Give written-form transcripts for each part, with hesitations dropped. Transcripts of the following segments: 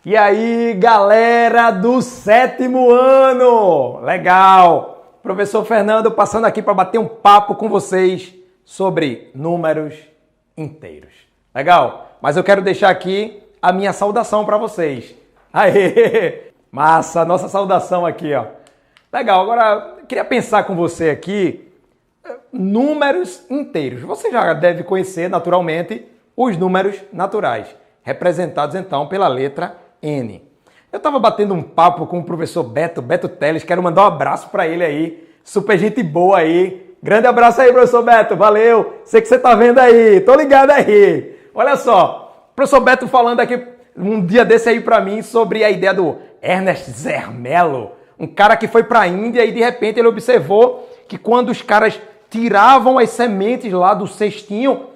E aí, galera do 7º ano! Legal! Professor Fernando passando aqui para bater um papo com vocês sobre números inteiros. Legal? Mas eu quero deixar aqui a minha saudação para vocês. Aê! Massa! Nossa saudação aqui, ó. Legal, agora eu queria pensar com você aqui números inteiros. Você já deve conhecer, naturalmente, os números naturais, representados então pela letra N. Eu estava batendo um papo com o professor Beto Teles, quero mandar um abraço para ele aí, super gente boa aí. Grande abraço aí, professor Beto, valeu, sei que você está vendo aí, tô ligado aí. Olha só, o professor Beto falando aqui um dia desse aí para mim sobre a ideia do Ernest Zermelo, um cara que foi para a Índia e de repente ele observou que quando os caras tiravam as sementes lá do cestinho,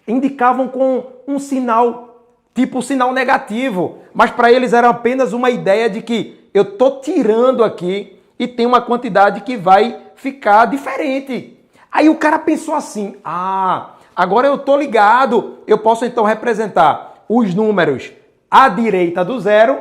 indicavam com um sinal, tipo sinal negativo, mas para eles era apenas uma ideia de que eu tô tirando aqui e tem uma quantidade que vai ficar diferente. Aí o cara pensou assim, agora eu tô ligado, eu posso então representar os números à direita do zero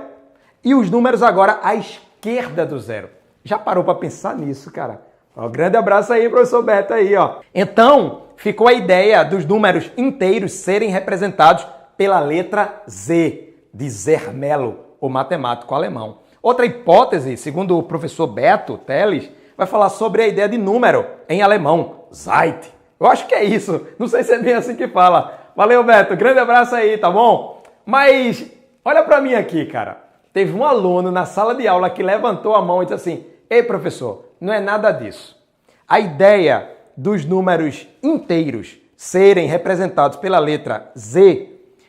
e os números agora à esquerda do zero. Já parou para pensar nisso, cara? Ó, grande abraço aí, professor Beto aí, ó. Então, ficou a ideia dos números inteiros serem representados pela letra Z, de Zermelo, o matemático alemão. Outra hipótese, segundo o professor Beto Teles, vai falar sobre a ideia de número em alemão, Zeit. Eu acho que é isso, não sei se é bem assim que fala. Valeu, Beto, grande abraço aí, tá bom? Mas, olha pra mim aqui, cara. Teve um aluno na sala de aula que levantou a mão e disse assim, ei, professor, não é nada disso. A ideia dos números inteiros serem representados pela letra Z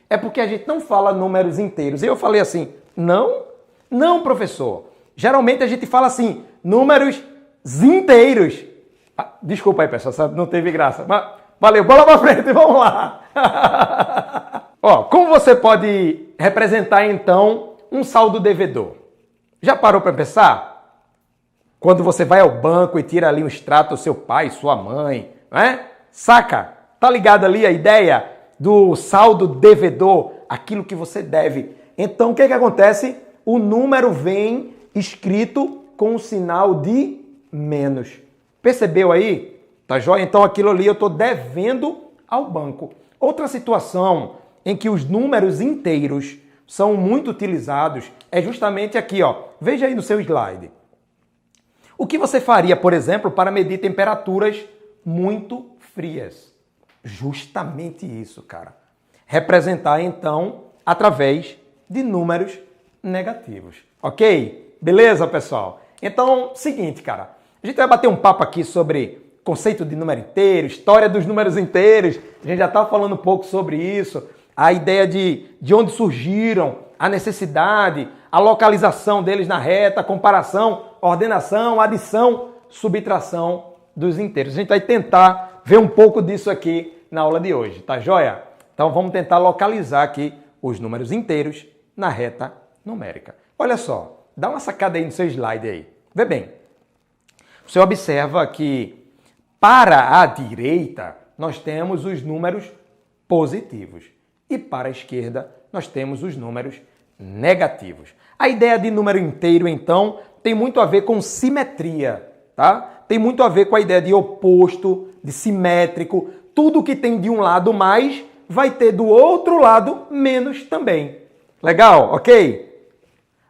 é porque a gente não fala números inteiros. E eu falei assim, não, professor. Geralmente a gente fala assim, números inteiros. Desculpa aí, pessoal, não teve graça. Mas valeu, bola pra frente, vamos lá. Ó, como você pode representar então um saldo devedor? Já parou para pensar? Quando você vai ao banco e tira ali um extrato do seu pai, sua mãe, não é? Saca? Tá ligado ali a ideia do saldo devedor, aquilo que você deve. Então, o que acontece? O número vem escrito com o sinal de menos. Percebeu aí? Tá joia? Então, aquilo ali eu estou devendo ao banco. Outra situação em que os números inteiros são muito utilizados é justamente aqui, ó. Veja aí no seu slide. O que você faria, por exemplo, para medir temperaturas muito frias? Justamente isso, cara. Representar, então, através de números negativos. Ok? Beleza, pessoal? Então, seguinte, cara. A gente vai bater um papo aqui sobre conceito de número inteiro, história dos números inteiros. A gente já está falando um pouco sobre isso. A ideia de onde surgiram, a necessidade, a localização deles na reta, a comparação, ordenação, adição, subtração dos inteiros. A gente vai tentar ver um pouco disso aqui na aula de hoje, tá joia? Então vamos tentar localizar aqui os números inteiros na reta numérica. Olha só, dá uma sacada aí no seu slide aí. Vê bem, você observa que para a direita nós temos os números positivos e para a esquerda nós temos os números negativos. A ideia de número inteiro, então, tem muito a ver com simetria, tá? Tem muito a ver com a ideia de oposto, de simétrico. Tudo que tem de um lado mais vai ter do outro lado menos também. Legal? Ok?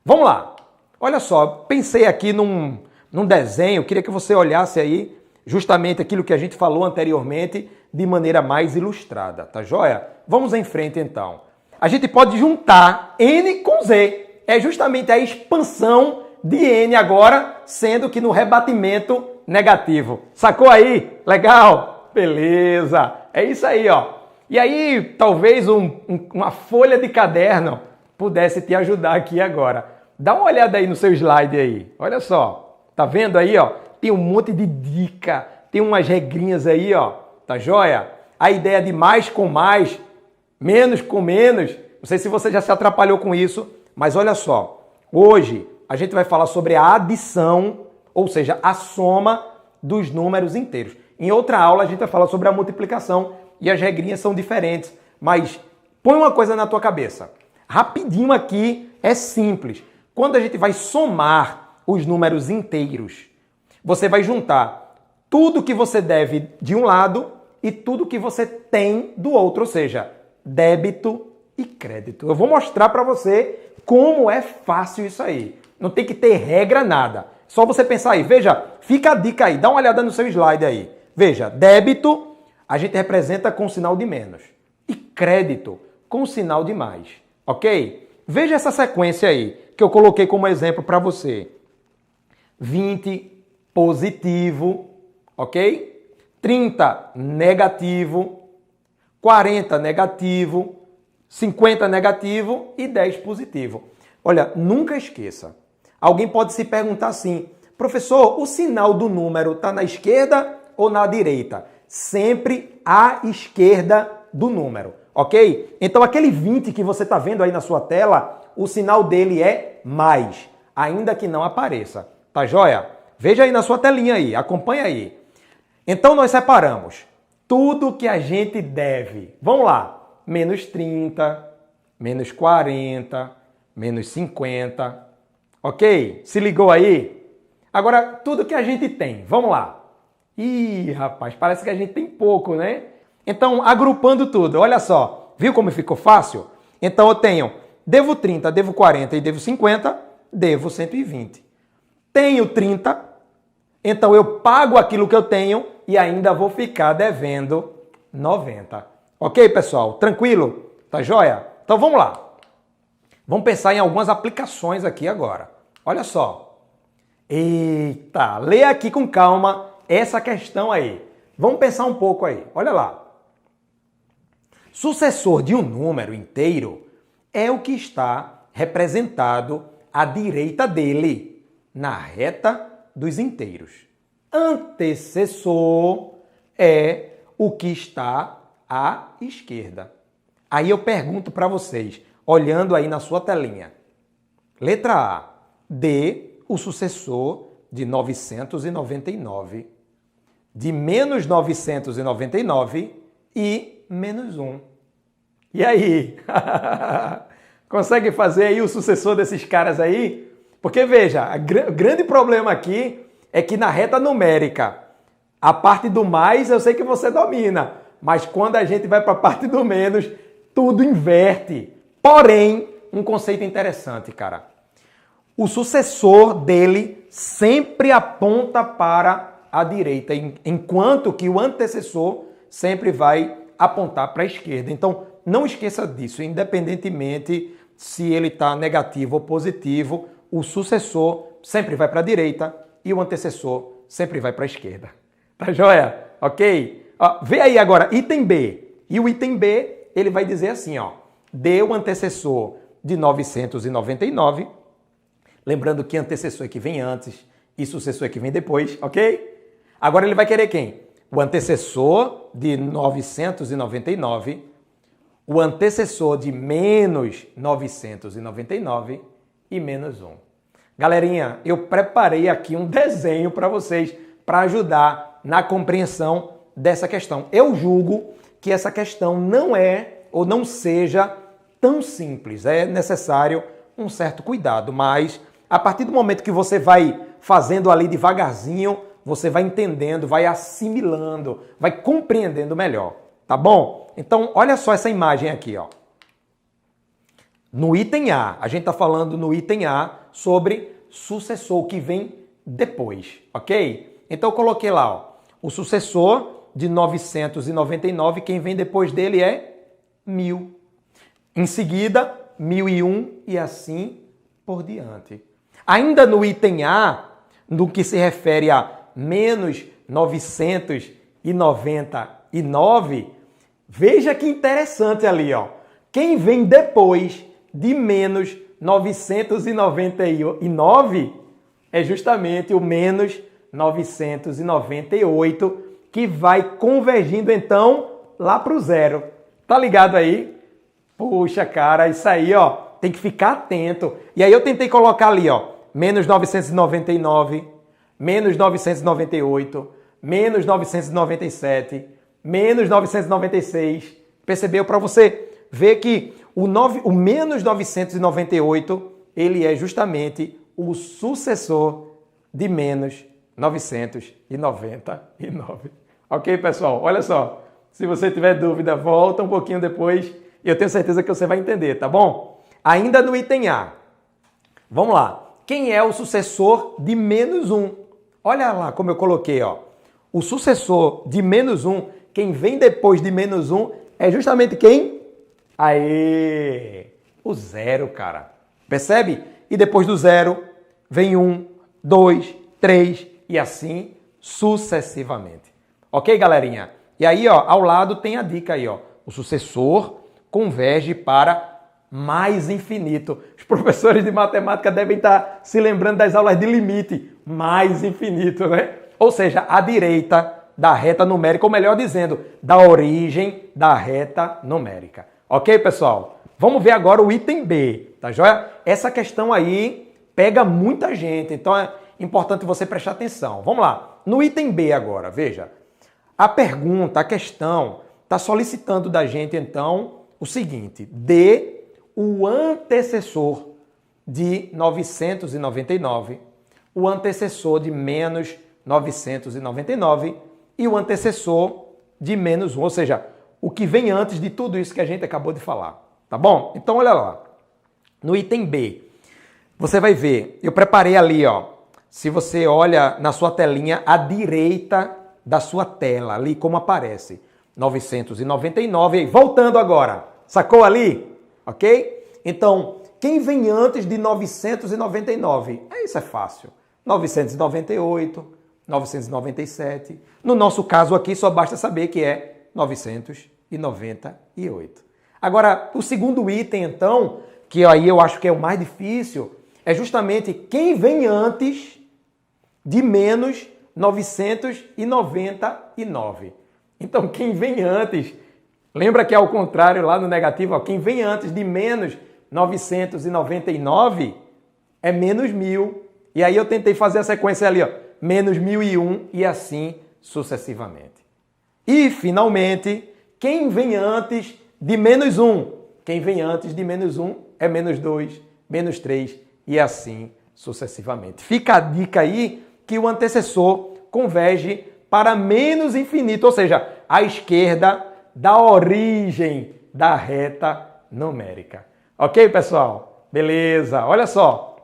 Vamos lá. Olha só, pensei aqui num desenho, queria que você olhasse aí justamente aquilo que a gente falou anteriormente de maneira mais ilustrada, tá joia? Vamos em frente então. A gente pode juntar N com Z. É justamente a expansão de N agora, sendo que no rebatimento negativo. Sacou aí? Legal? Beleza. É isso aí, ó. E aí, talvez uma folha de caderno pudesse te ajudar aqui agora. Dá uma olhada aí no seu slide aí. Olha só. Tá vendo aí, ó? Tem um monte de dica. Tem umas regrinhas aí, ó. Tá joia? A ideia de mais com mais, menos com menos. Não sei se você já se atrapalhou com isso, mas olha só. Hoje a gente vai falar sobre a adição, ou seja, a soma dos números inteiros. Em outra aula a gente vai falar sobre a multiplicação e as regrinhas são diferentes. Mas põe uma coisa na tua cabeça. Rapidinho aqui, É simples. Quando a gente vai somar os números inteiros, você vai juntar tudo que você deve de um lado e tudo que você tem do outro, ou seja, débito e crédito. Eu vou mostrar para você como é fácil isso aí. Não tem que ter regra, nada. Só você pensar aí. Veja, fica a dica aí. Dá uma olhada no seu slide aí. Veja, débito a gente representa com sinal de menos. E crédito com sinal de mais. Ok? Veja essa sequência aí que eu coloquei como exemplo para você. 20 positivo, ok? 30 negativo, 40 negativo, 50 negativo e 10 positivo. Olha, nunca esqueça. Alguém pode se perguntar assim, professor, o sinal do número está na esquerda ou na direita? Sempre à esquerda do número, ok? Então aquele 20 que você está vendo aí na sua tela, o sinal dele é mais, ainda que não apareça. Tá joia? Veja aí na sua telinha aí, acompanha aí. Então nós separamos tudo que a gente deve. Vamos lá. Menos 30, menos 40, menos 50. Ok? Se ligou aí? Agora, tudo que a gente tem. Vamos lá. Ih, rapaz, parece que a gente tem pouco, né? Então, agrupando tudo. Olha só. Viu como ficou fácil? Então, eu tenho, devo 30, devo 40 e devo 50, devo 120. Tenho 30, então eu pago aquilo que eu tenho e ainda vou ficar devendo 90. Ok, pessoal? Tranquilo? Tá joia? Então vamos lá. Vamos pensar em algumas aplicações aqui agora. Olha só. Eita, lê aqui com calma essa questão aí. Vamos pensar um pouco aí. Olha lá. Sucessor de um número inteiro é o que está representado à direita dele, na reta dos inteiros. Antecessor é o que está à esquerda. Aí eu pergunto para vocês, olhando aí na sua telinha. Letra A. D, o sucessor de 999, de menos 999 e menos 1. E aí? Consegue fazer aí o sucessor desses caras aí? Porque veja, o grande problema aqui é que na reta numérica, a parte do mais eu sei que você domina, mas quando a gente vai para a parte do menos, tudo inverte. Porém, um conceito interessante, cara. O sucessor dele sempre aponta para a direita, enquanto que o antecessor sempre vai apontar para a esquerda. Então, não esqueça disso, independentemente se ele está negativo ou positivo, o sucessor sempre vai para a direita e o antecessor sempre vai para a esquerda. Tá joia? Ok? Ó, vê aí agora, item B. E o item B, ele vai dizer assim, ó. D, o antecessor de 999. Lembrando que antecessor é que vem antes e sucessor é que vem depois, ok? Agora ele vai querer quem? O antecessor de 999, o antecessor de menos 999 e menos 1. Galerinha, eu preparei aqui um desenho para vocês para ajudar na compreensão dessa questão. Eu julgo que essa questão não é ou não seja tão simples. É necessário um certo cuidado, mas a partir do momento que você vai fazendo ali devagarzinho, você vai entendendo, vai assimilando, vai compreendendo melhor, tá bom? Então, olha só essa imagem aqui, ó. No item A, a gente está falando no item A sobre sucessor que vem depois, ok? Então eu coloquei lá, ó, o sucessor de 999, quem vem depois dele é 1000. Em seguida, 1001 e assim por diante. Ainda no item A, no que se refere a menos 999, veja que interessante ali, ó. Quem vem depois de menos 999 é justamente o menos 998, que vai convergindo então lá para o zero. Tá ligado aí? Puxa, cara, isso aí, ó, tem que ficar atento. E aí eu tentei colocar ali, ó, menos 999, menos 998, menos 997, menos 996. Percebeu? Para você ver que o menos 998, ele é justamente o sucessor de menos 999. Ok, pessoal? Olha só, se você tiver dúvida, volta um pouquinho depois e eu tenho certeza que você vai entender, tá bom? Ainda no item A. Vamos lá. Quem é o sucessor de menos 1? Olha lá como eu coloquei, ó. O sucessor de menos 1, quem vem depois de menos 1, é justamente quem? Aê! O zero, cara. Percebe? E depois do zero, vem 1, 2, 3 e assim sucessivamente. Ok, galerinha? E aí, ó, ao lado tem a dica aí, ó. O sucessor converge para mais infinito. Os professores de matemática devem estar se lembrando das aulas de limite. Mais infinito, né? Ou seja, a direita da reta numérica, ou melhor dizendo, da origem da reta numérica. Ok, pessoal? Vamos ver agora o item B, tá joia? Essa questão aí pega muita gente, então é importante você prestar atenção. Vamos lá. No item B agora, veja. A pergunta, a questão, está solicitando da gente, então, o seguinte. Dê o antecessor de 999, o antecessor de menos 999 e o antecessor de menos 1, ou seja, o que vem antes de tudo isso que a gente acabou de falar, tá bom? Então, olha lá, no item B, você vai ver, eu preparei ali, ó, se você olha na sua telinha à direita da sua tela, ali como aparece, 999, voltando agora, sacou ali? Ok? Então, quem vem antes de 999? Isso é fácil. 998, 997. No nosso caso aqui, só basta saber que é 998. Agora, o segundo item, então, que aí eu acho que é o mais difícil, é justamente quem vem antes de menos 999. Então, quem vem antes... Lembra que é ao contrário lá no negativo, ó, quem vem antes de menos 999 é menos 1.000. E aí eu tentei fazer a sequência ali, ó, menos 1.001 e assim sucessivamente. E, finalmente, quem vem antes de menos 1? Quem vem antes de menos 1 é menos 2, menos 3 e assim sucessivamente. Fica a dica aí que o antecessor converge para menos infinito, ou seja, à esquerda da origem da reta numérica. Ok, pessoal? Beleza. Olha só.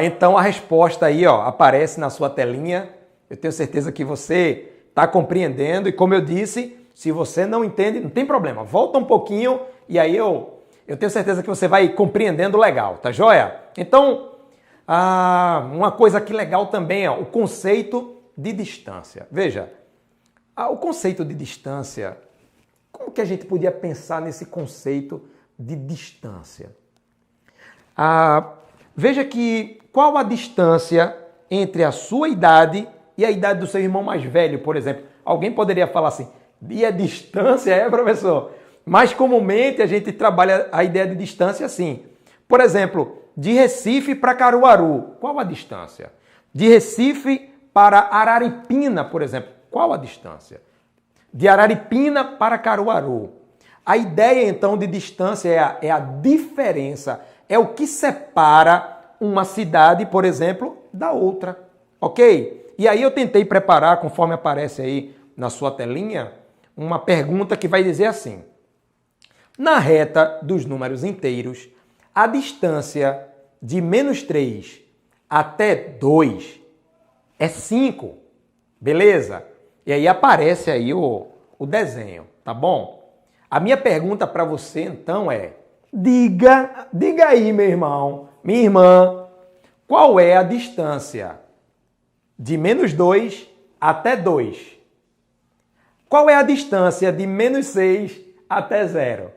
Então a resposta aí, ó, aparece na sua telinha. Eu tenho certeza que você está compreendendo. E como eu disse, se você não entende, não tem problema. Volta um pouquinho e aí eu tenho certeza que você vai compreendendo legal, tá joia? Então, uma coisa aqui legal também, ó, o conceito de distância. Veja, o conceito de distância, como que a gente podia pensar nesse conceito de distância? Veja que qual a distância entre a sua idade e a idade do seu irmão mais velho, por exemplo. Alguém poderia falar assim, e a distância professor? Mas comumente a gente trabalha a ideia de distância assim. Por exemplo, de Recife para Caruaru, qual a distância? De Recife para Araripina, por exemplo, qual a distância? De Araripina para Caruaru. A ideia, então, de distância é a diferença, é o que separa uma cidade, por exemplo, da outra, ok? E aí eu tentei preparar, conforme aparece aí na sua telinha, uma pergunta que vai dizer assim. Na reta dos números inteiros, a distância de menos 3 até 2 é 5, beleza? E aí aparece aí o desenho, tá bom? A minha pergunta para você, então, é... Diga aí, meu irmão, minha irmã, qual é a distância de menos 2 até 2? Qual é a distância de menos 6 até 0?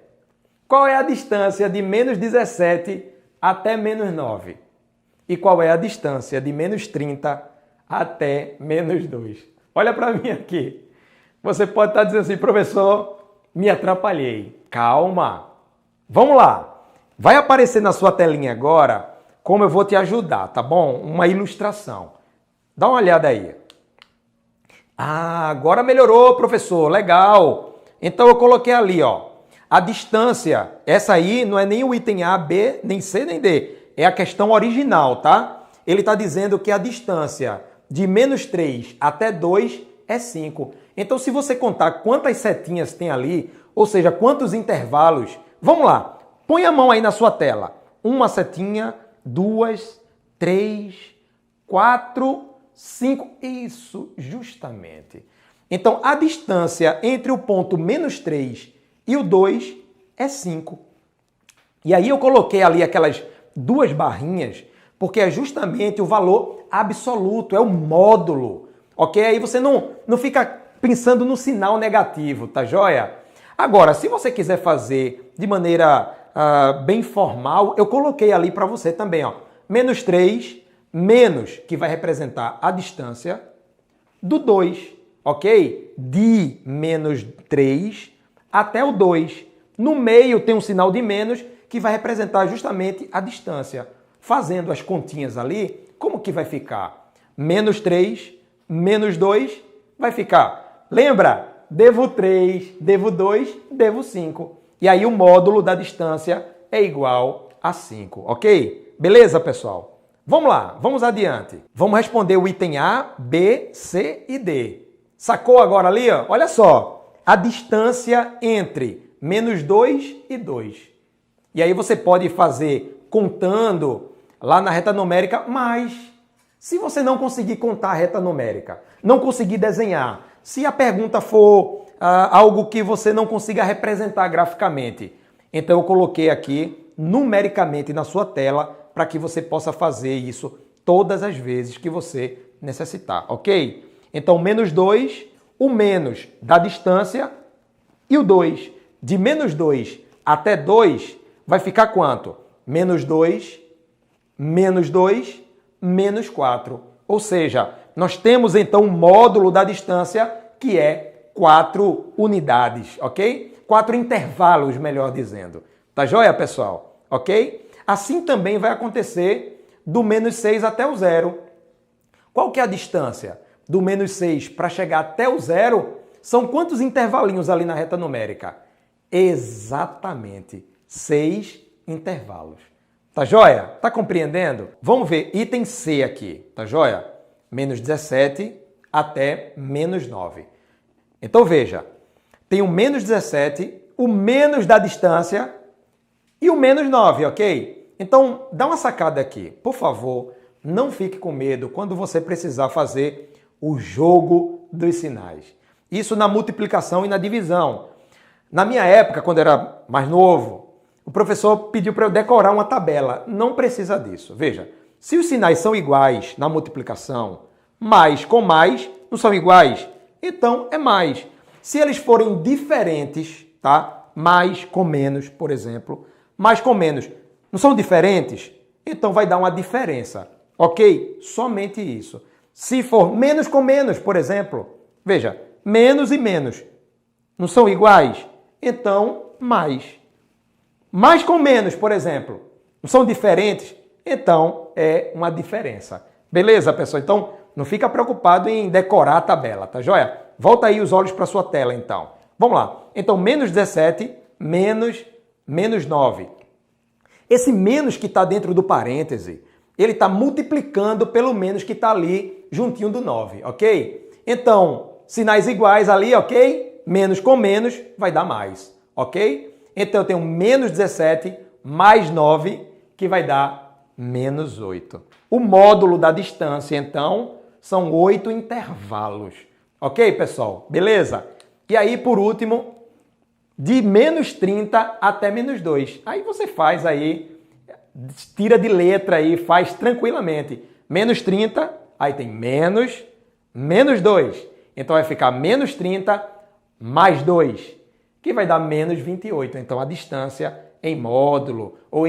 Qual é a distância de menos 17 até menos 9? E qual é a distância de menos 30 até menos 2? Olha para mim aqui. Você pode estar dizendo assim, professor, me atrapalhei. Calma. Vamos lá. Vai aparecer na sua telinha agora como eu vou te ajudar, tá bom? Uma ilustração. Dá uma olhada aí. Agora melhorou, professor. Legal. Então eu coloquei ali, ó. A distância, essa aí não é nem o item A, B, nem C, nem D. É a questão original, tá? Ele está dizendo que a distância de -3 até 2 é 5. Então, se você contar quantas setinhas tem ali, ou seja, quantos intervalos, vamos lá, põe a mão aí na sua tela. Uma setinha, 2, 3, 4, 5. Isso, justamente. Então, a distância entre o ponto -3 e o 2 é 5. E aí eu coloquei ali aquelas duas barrinhas, porque é justamente o valor absoluto, é o módulo, ok? Aí você não fica pensando no sinal negativo, tá joia? Agora, se você quiser fazer de maneira bem formal, eu coloquei ali para você também, ó, -3, menos, que vai representar a distância, do 2, ok? De -3 até o 2. No meio tem um sinal de menos, que vai representar justamente a distância. Fazendo as continhas ali, como que vai ficar? -3, menos 2, vai ficar. Lembra? Devo 3, devo 2, devo 5. E aí o módulo da distância é igual a 5, ok? Beleza, pessoal? Vamos lá, vamos adiante. Vamos responder o item A, B, C e D. Sacou agora ali? Ó? Olha só, a distância entre -2 e 2. E aí você pode fazer contando lá na reta numérica, mas se você não conseguir contar a reta numérica, não conseguir desenhar, se a pergunta for algo que você não consiga representar graficamente, então eu coloquei aqui numericamente na sua tela para que você possa fazer isso todas as vezes que você necessitar, ok? Então, -2, o menos da distância e o 2. De -2 até 2 vai ficar quanto? -2, menos 2, menos 4. Ou seja, nós temos então um módulo da distância que é 4 unidades, ok? 4 intervalos, melhor dizendo. Tá joia, pessoal? Ok? Assim também vai acontecer do -6 até o 0. Qual que é a distância do -6 para chegar até o 0? São quantos intervalinhos ali na reta numérica? Exatamente 6 intervalos. Tá joia? Tá compreendendo? Vamos ver item C aqui, tá joia? -17 até -9. Então veja, tem o -17, o menos da distância e o -9, ok? Então dá uma sacada aqui. Por favor, não fique com medo quando você precisar fazer o jogo dos sinais. Isso na multiplicação e na divisão. Na minha época, quando eu era mais novo, o professor pediu para eu decorar uma tabela. Não precisa disso. Veja, se os sinais são iguais na multiplicação, mais com mais não são iguais, então é mais. Se eles forem diferentes, tá? Mais com menos, por exemplo, mais com menos não são diferentes, então vai dar uma diferença, ok? Somente isso. Se for menos com menos, por exemplo, veja, menos e menos não são iguais, então mais. Mais com menos, por exemplo, não são diferentes, então é uma diferença. Beleza, pessoal? Então não fica preocupado em decorar a tabela, tá joia? Volta aí os olhos para sua tela, então. Vamos lá. Então, -17 menos -9. Esse menos que está dentro do parêntese, ele está multiplicando pelo menos que está ali juntinho do 9, ok? Então, sinais iguais ali, ok? Menos com menos vai dar mais, ok? Então, eu tenho -17 mais 9, que vai dar -8. O módulo da distância, então, são 8 intervalos. Ok, pessoal? Beleza? E aí, por último, de -30 até -2. Aí você faz aí, tira de letra aí, faz tranquilamente. -30, aí tem menos, -2. Então vai ficar -30 mais 2, que vai dar -28. Então a distância em módulo ou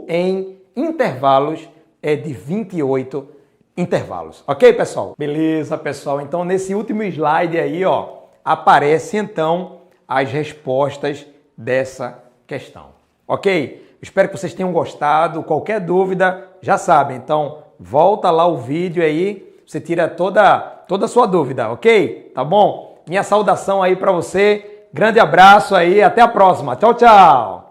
em intervalos é de 28 intervalos. Ok, pessoal? Beleza, pessoal. Então nesse último slide aí, ó, aparece então as respostas dessa questão. Ok? Espero que vocês tenham gostado. Qualquer dúvida, já sabem. Então, volta lá o vídeo aí, você tira toda a sua dúvida, ok? Tá bom? Minha saudação aí para você. Grande abraço aí, até a próxima. Tchau, tchau.